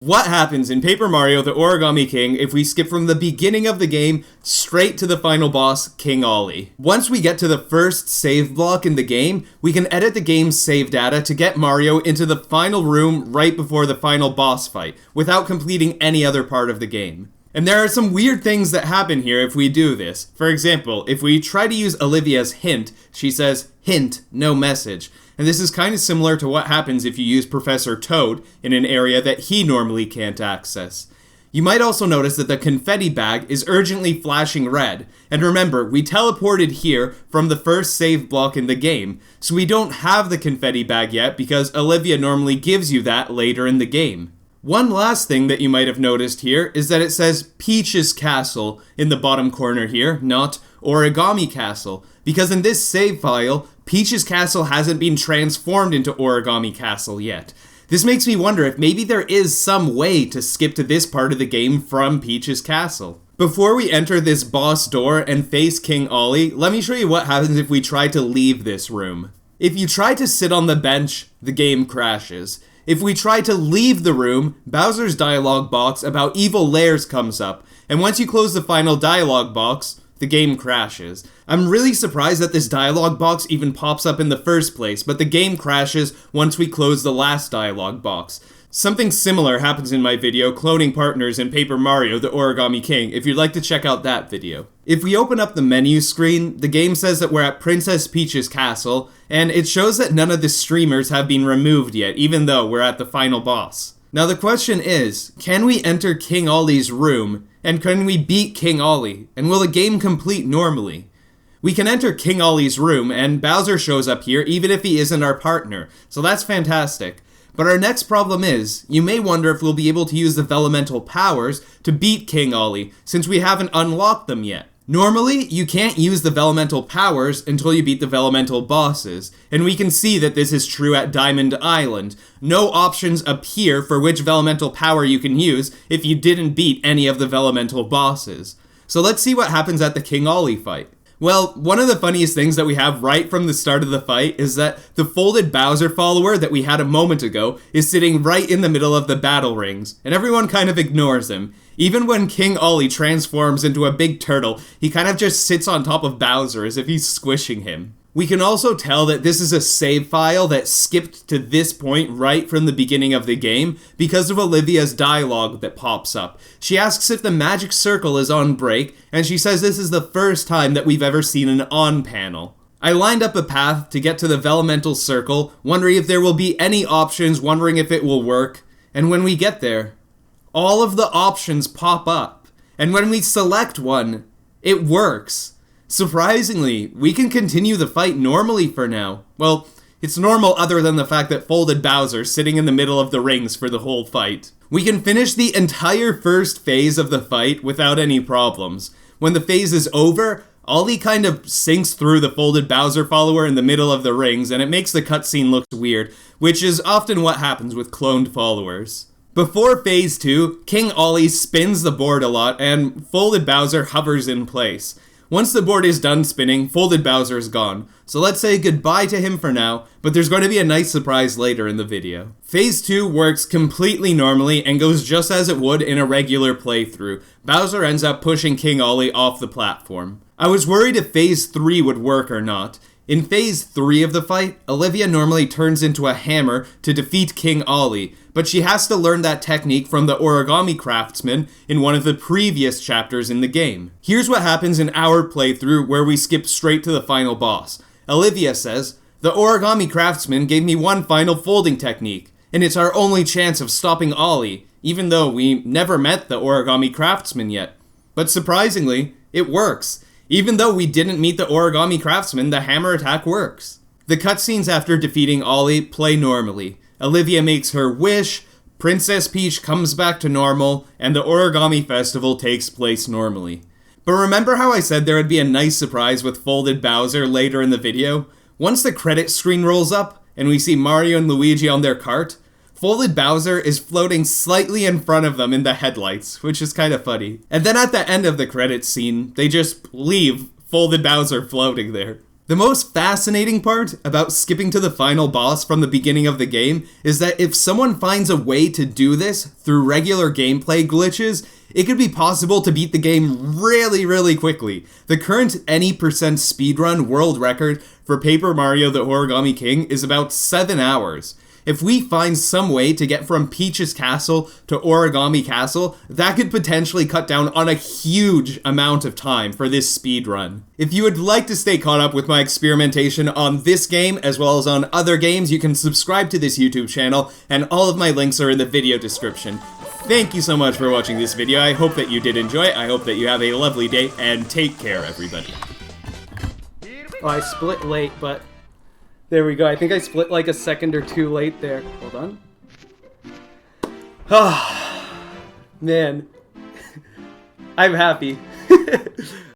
What happens in Paper Mario The Origami King if we skip from the beginning of the game straight to the final boss, King Olly? Once we get to the first save block in the game, we can edit the game's save data to get Mario into the final room right before the final boss fight, without completing any other part of the game. And there are some weird things that happen here if we do this. For example, if we try to use Olivia's hint, she says, "Hint, no message." And this is kind of similar to what happens if you use Professor Toad in an area that he normally can't access. You might also notice that the confetti bag is urgently flashing red. And remember, we teleported here from the first save block in the game, so we don't have the confetti bag yet because Olivia normally gives you that later in the game. One last thing that you might have noticed here is that it says Peach's Castle in the bottom corner here, not Origami Castle, because in this save file, Peach's Castle hasn't been transformed into Origami Castle yet. This makes me wonder if maybe there is some way to skip to this part of the game from Peach's Castle. Before we enter this boss door and face King Olly, let me show you what happens if we try to leave this room. If you try to sit on the bench, the game crashes. If we try to leave the room, Bowser's dialogue box about evil lairs comes up, and once you close the final dialogue box, the game crashes. I'm really surprised that this dialogue box even pops up in the first place, but the game crashes once we close the last dialogue box. Something similar happens in my video, Cloning Partners in Paper Mario The Origami King, if you'd like to check out that video. If we open up the menu screen, the game says that we're at Princess Peach's Castle, and it shows that none of the streamers have been removed yet, even though we're at the final boss. Now the question is, can we enter King Olly's room, and can we beat King Olly, and will the game complete normally? We can enter King Olly's room, and Bowser shows up here even if he isn't our partner, so that's fantastic. But our next problem is, you may wonder if we'll be able to use the Vellumental powers to beat King Olly, since we haven't unlocked them yet. Normally, you can't use the Vellumental powers until you beat the Vellumental Bosses, and we can see that this is true at Diamond Island. No options appear for which Vellumental power you can use if you didn't beat any of the Vellumental Bosses. So let's see what happens at the King Olly fight. Well, one of the funniest things that we have right from the start of the fight is that the folded Bowser follower that we had a moment ago is sitting right in the middle of the battle rings, and everyone kind of ignores him. Even when King Olly transforms into a big turtle, he kind of just sits on top of Bowser as if he's squishing him. We can also tell that this is a save file that skipped to this point right from the beginning of the game because of Olivia's dialogue that pops up. She asks if the magic circle is on break, and she says this is the first time that we've ever seen an on panel. I lined up a path to get to the Vellumental circle, wondering if there will be any options, wondering if it will work, and when we get there, all of the options pop up, and when we select one, it works. Surprisingly, we can continue the fight normally for now. Well, it's normal other than the fact that folded Bowser's sitting in the middle of the rings for the whole fight. We can finish the entire first phase of the fight without any problems. When the phase is over, Olly kind of sinks through the folded Bowser follower in the middle of the rings, and it makes the cutscene look weird, which is often what happens with cloned followers. Before phase 2, King Olly spins the board a lot, and folded Bowser hovers in place. Once the board is done spinning, folded Bowser is gone. So let's say goodbye to him for now, but there's going to be a nice surprise later in the video. Phase 2 works completely normally and goes just as it would in a regular playthrough. Bowser ends up pushing King Olly off the platform. I was worried if Phase 3 would work or not. In Phase 3 of the fight, Olivia normally turns into a hammer to defeat King Olly, but she has to learn that technique from the Origami Craftsman in one of the previous chapters in the game. Here's what happens in our playthrough where we skip straight to the final boss. Olivia says, "The Origami Craftsman gave me one final folding technique, and it's our only chance of stopping Olly, even though we never met the Origami Craftsman yet." But surprisingly, it works. Even though we didn't meet the Origami Craftsman, the hammer attack works. The cutscenes after defeating Olly play normally. Olivia makes her wish, Princess Peach comes back to normal, and the Origami Festival takes place normally. But remember how I said there would be a nice surprise with folded Bowser later in the video? Once the credit screen rolls up, and we see Mario and Luigi on their cart, folded Bowser is floating slightly in front of them in the headlights, which is kind of funny. And then at the end of the credits scene, they just leave folded Bowser floating there. The most fascinating part about skipping to the final boss from the beginning of the game is that if someone finds a way to do this through regular gameplay glitches, it could be possible to beat the game really quickly. The current any percent speedrun world record for Paper Mario the Origami King is about 7 hours. If we find some way to get from Peach's Castle to Origami Castle, that could potentially cut down on a huge amount of time for this speedrun. If you would like to stay caught up with my experimentation on this game as well as on other games, you can subscribe to this YouTube channel, and all of my links are in the video description. Thank you so much for watching this video. I hope that you did enjoy it. I hope that you have a lovely day, and take care, everybody. Oh, I split late, but there we go. I think I split like a second or two late there. Hold on. Ah, man. I'm happy.